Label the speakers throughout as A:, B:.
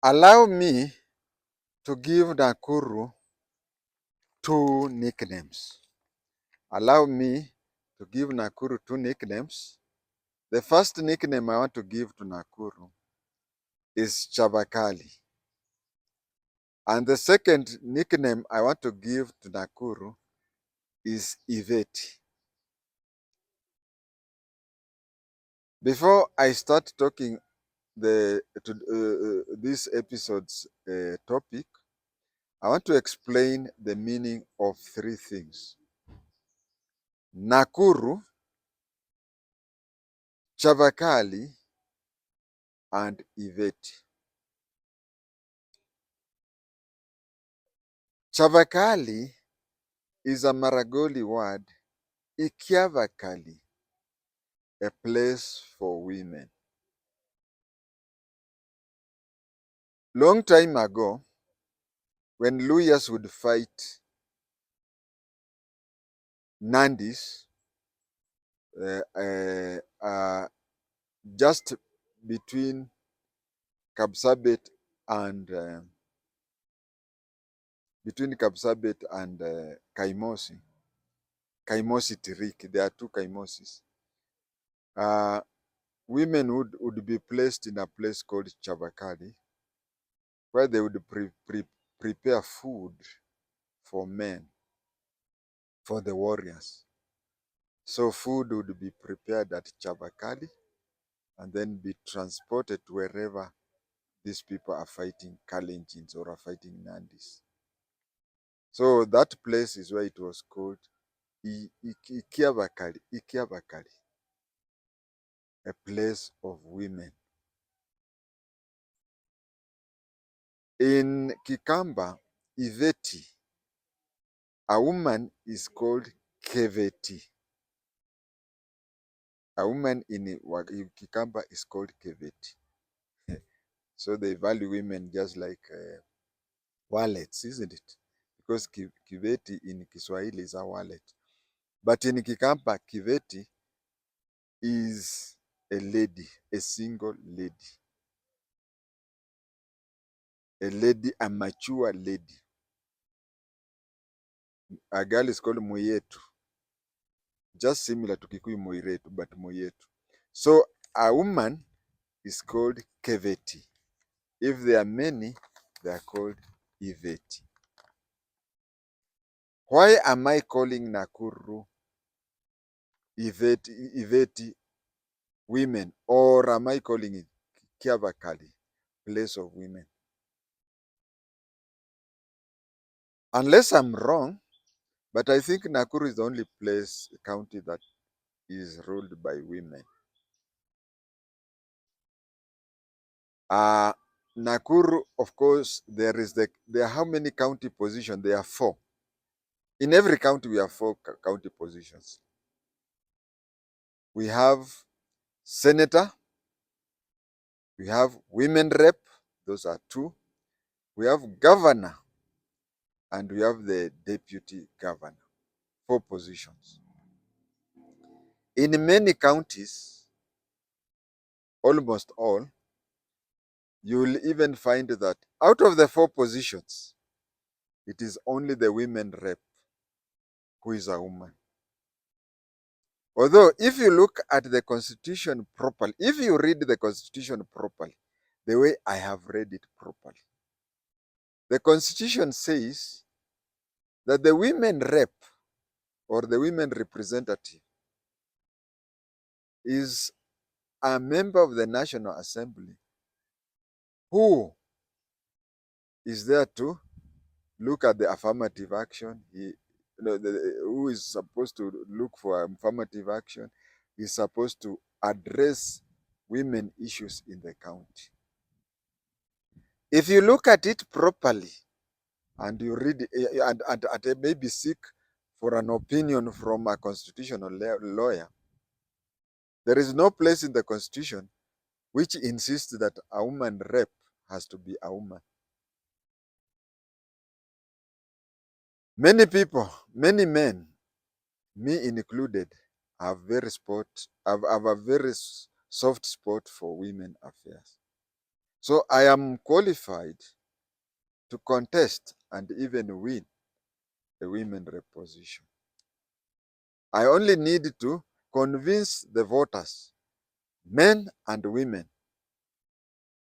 A: Allow me to give Nakuru two nicknames. Allow me to give Nakuru two nicknames. The first nickname I want to give to Nakuru is Chavakali. And the second nickname I want to give to Nakuru is Iveti. Before I start talking this episode's topic, I want to explain the meaning of three things: Nakuru, Chavakali, and Iveti. Chavakali is a Maragoli word, Ikiavakali, a place for women. Long time ago, when Luyas would fight Nandis, uh, uh, uh, just between Kapsabet and Kaimosi, Kaimosi Tirik. There are two Kaimosis. Women would be placed in a place called Chavakali, where they would prepare food for men, for the warriors. So food would be prepared at Chavakali and then be transported to wherever these people are fighting Kalenjins or are fighting Nandis. So that place is where it was called Ikiavakali, a place of women. In Kikamba, Iveti, a woman is called Keveti. A woman in Kikamba is called Keveti. So they value women just like wallets, isn't it? Because Kiveti in Kiswahili is a wallet. But in Kikamba, Kiveti is a lady, a single lady. A lady, a mature lady. A girl is called Moyetu. Just similar to Kikuyu Moiretu, but Moyetu. So a woman is called Keveti. If there are many, they are called Iveti. Why am I calling Nakuru Iveti women, or am I calling it Kiavakali, place of women? Unless I'm wrong, but I think Nakuru is the only county that is ruled by women. Nakuru, of course, there are how many county positions? There are 4. In every county, we have 4 county positions. We have senator, we have women rep, those are 2. We have governor, and we have the deputy governor, 4 positions. In many counties, almost all, you will even find that out of the 4 positions, it is only the women rep who is a woman. Although, if you look at the Constitution properly, if you read the Constitution properly, the way I have read it properly, the Constitution says that the women rep or the women representative is a member of the National Assembly who is there to look at the affirmative action. Who is supposed to look for affirmative action, is supposed to address women issues in the county. If you look at it properly and you read and maybe seek for an opinion from a constitutional lawyer, there is no place in the Constitution which insists that a woman rep has to be a woman. Many people, many men, me included, have a very soft spot for women affairs. So I am qualified to contest and even win a women rep position. I only need to convince the voters, men and women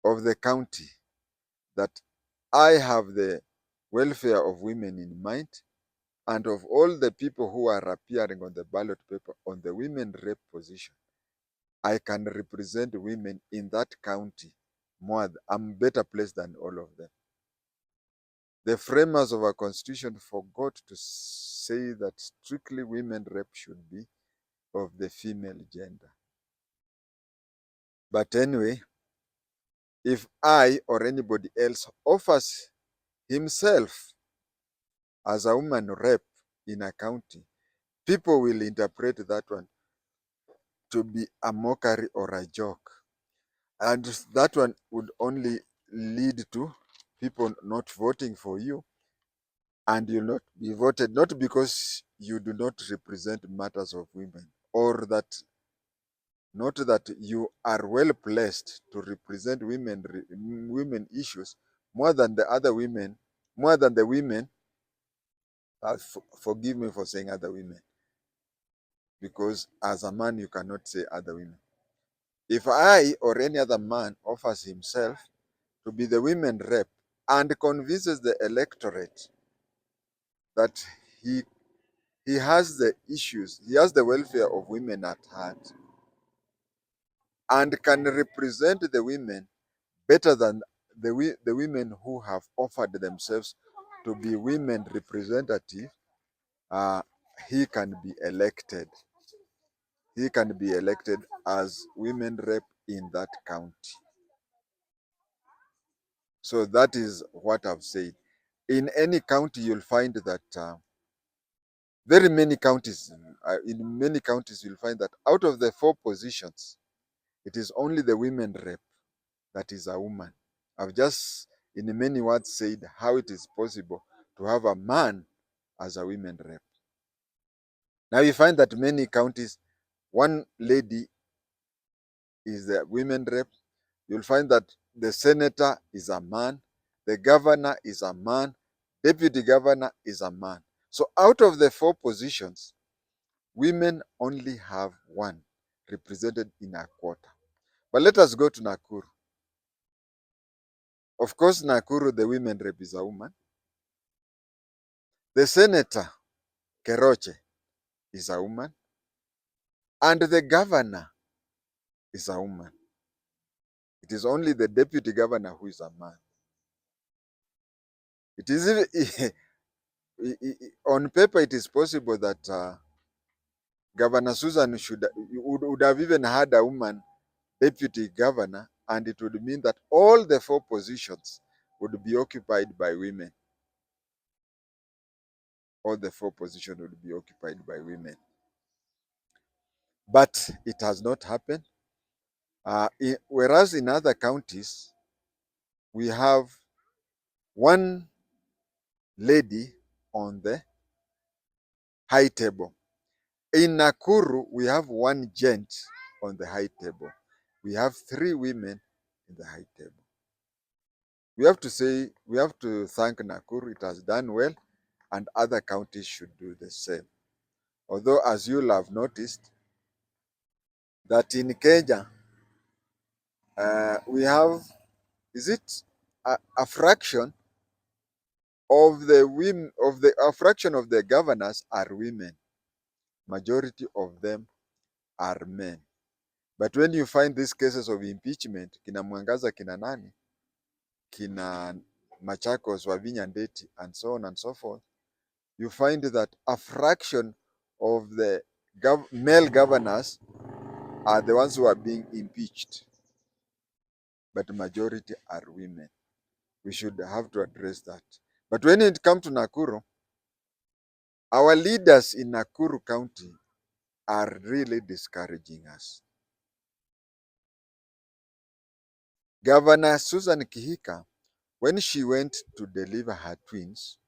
A: of the county, that I have the welfare of women in mind, and of all the people who are appearing on the ballot paper on the women rep position, I can represent women in that county more. I'm better placed than all of them. The framers of our constitution forgot to say that strictly women rep should be of the female gender. But anyway, if I or anybody else offers himself as a woman rep in a county, people will interpret that one to be a mockery or a joke. And that one would only lead to people not voting for you, and you'll not be voted, not because you do not represent matters of women, or that not that you are well placed to represent women issues more than the other women, more than the women. Forgive me for saying other women, because as a man you cannot say other women. If I or any other man offers himself to be the women rep and convinces the electorate that he he has the issues, he has the welfare of women at heart, and can represent the women better than the women who have offered themselves to be women representative, uh, he can be elected. He can be elected as women rep in that county. So that is what I've said. In any county, you'll find that in many counties, you'll find that out of the 4 positions, it is only the women rep that is a woman. I've just, in many words, said how it is possible to have a man as a women rep. Now you find that many counties, one lady is the women rep. You'll find that the senator is a man, the governor is a man, deputy governor is a man. So out of the 4 positions, women only have one represented in a quarter. But let us go to Nakuru. Of course, Nakuru, the women rep is a woman. The senator, Keroche, is a woman. And the governor is a woman. It is only the deputy governor who is a man. It is on paper, it is possible that Governor Susan would have even had a woman deputy governor, and it would mean that all the 4 positions would be occupied by women. All the 4 positions would be occupied by women. But it has not happened. Whereas in other counties, we have one lady on the high table. In Nakuru, we have one gent on the high table. We have 3 women in the high table. We have to thank Nakuru. It has done well, and other counties should do the same. Although, as you'll have noticed, that in Kenya, we have, is it a fraction of the women, a fraction of the governors are women. Majority of them are men. But when you find these cases of impeachment, kina Mwangaza, kina nani, kina Machakos, Wavinya Ndeti, and so on and so forth, you find that a fraction of the male governors are the ones who are being impeached, but the majority are women. We should have to address that. But when it comes to Nakuru, our leaders in Nakuru County are really discouraging us. Governor Susan Kihika, when she went to deliver her twins,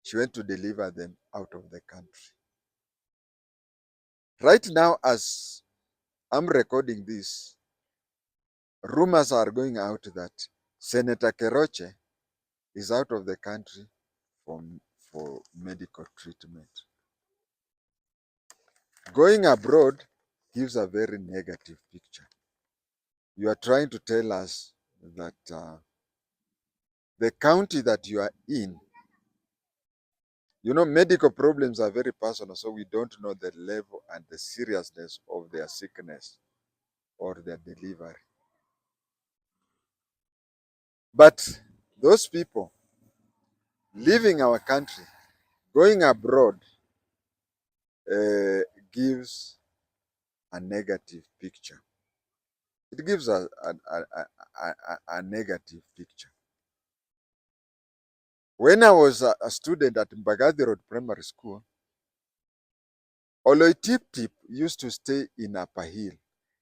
A: she went to deliver them out of the country. Right now, as I'm recording this, rumors are going out that Senator Keroche is out of the country for medical treatment. Going abroad gives a very negative picture. You are trying to tell us that the county that you are in, medical problems are very personal, so we don't know the level and the seriousness of their sickness or their delivery. But those people leaving our country, going abroad, gives a negative picture. It gives a negative picture. When I was a student at Mbagathi Road Primary School, Oloitip used to stay in Upper Hill.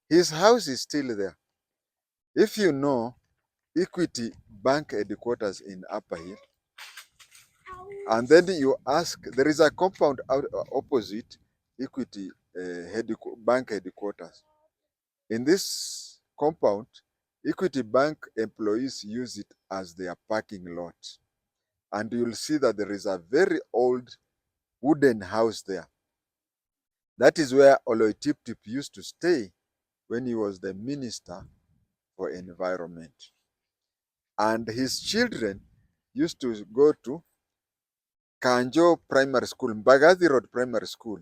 A: His house is still there. If you know Equity Bank headquarters in Upper Hill, and then you ask, there is a compound out opposite Equity Bank headquarters. In this compound, Equity Bank employees use it as their parking lot. And you'll see that there is a very old wooden house there. That is where Oloitip used to stay when he was the Minister for Environment. And his children used to go to Kanjo Primary School, Mbagathi Road Primary School.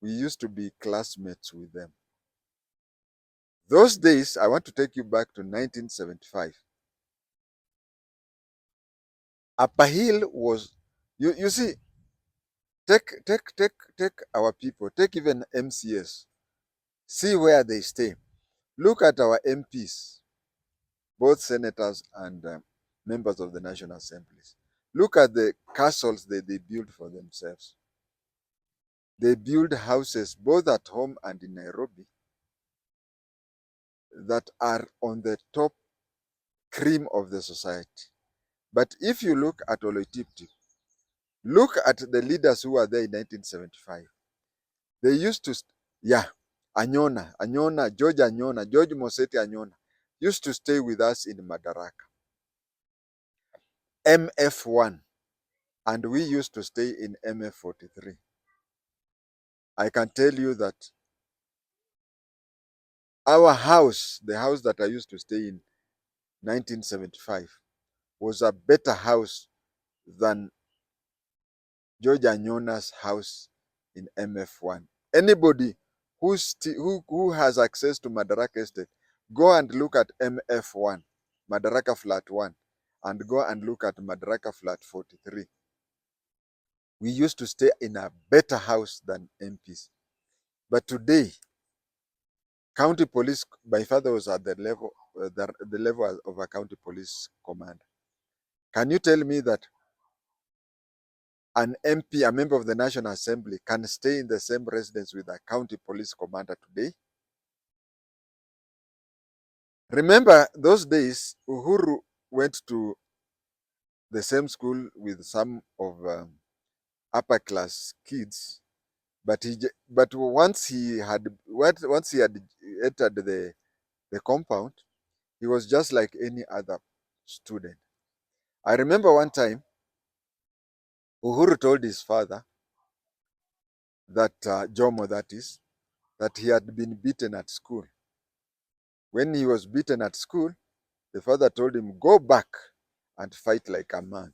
A: We used to be classmates with them. Those days, I want to take you back to 1975. Upper Hill was, you see, take our people, take even MCS, see where they stay. Look at our MPs, both senators and members of the National Assemblies. Look at the castles that they build for themselves. They build houses both at home and in Nairobi that are on the top cream of the society. But if you look at Oloitip, look at the leaders who were there in 1975. They used to, Anyona, George Moseti Anyona, used to stay with us in Madaraka. MF1, and we used to stay in MF43. I can tell you that our house, the house that I used to stay in 1975, was a better house than George Anyona's house in MF1. Anybody who has access to Madaraka Estate, go and look at MF1, Madaraka Flat 1, and go and look at Madaraka Flat 43. We used to stay in a better house than MPs. But today, county police, my father was at the level of a county police commander. Can you tell me that an MP, a member of the National Assembly, can stay in the same residence with a county police commander today? Remember those days, Uhuru went to the same school with some of upper class kids, but once he had entered the compound, he was just like any other student. I remember one time Uhuru told his father that Jomo, that is, that he had been beaten at school. When he was beaten at school, the father told him, go back and fight like a man.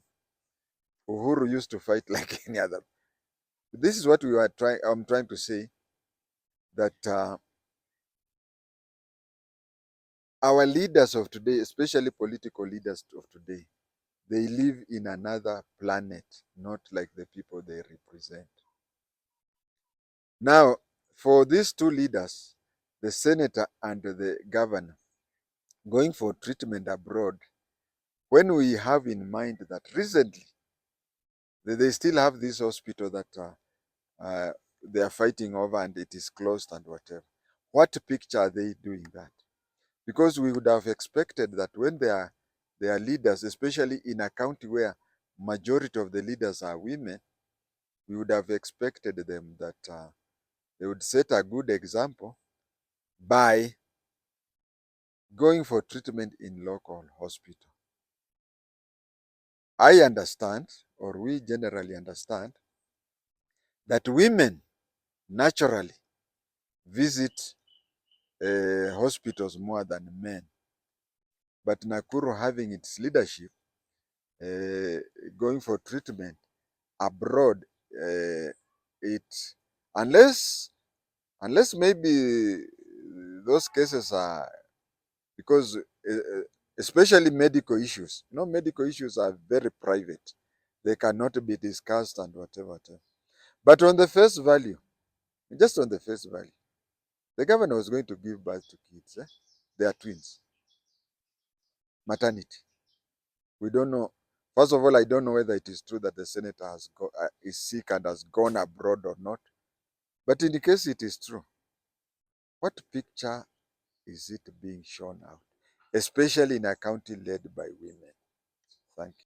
A: Uhuru used to fight like any other. This is what I'm trying to say, that our leaders of today, especially political leaders of today, they live in another planet, not like the people they represent. Now, for these two leaders, the senator and the governor, going for treatment abroad, when we have in mind that recently they still have this hospital that they are fighting over and it is closed and whatever, what picture are they doing that? Because we would have expected that when they are leaders, especially in a county where majority of the leaders are women, we would have expected them that they would set a good example by going for treatment in local hospital. I understand, or we generally understand, that women naturally visit hospitals more than men. But Nakuru, having its leadership, uh, going for treatment abroad, it unless maybe those cases are because especially medical issues. Medical issues are very private. They cannot be discussed and whatever. But on the face value, just on the face value, the governor was going to give birth to kids. They are twins. Maternity. We don't know. First of all, I don't know whether it is true that the senator is sick and has gone abroad or not. But in the case it is true, what picture is it being shown out, especially in a county led by women? Thank you.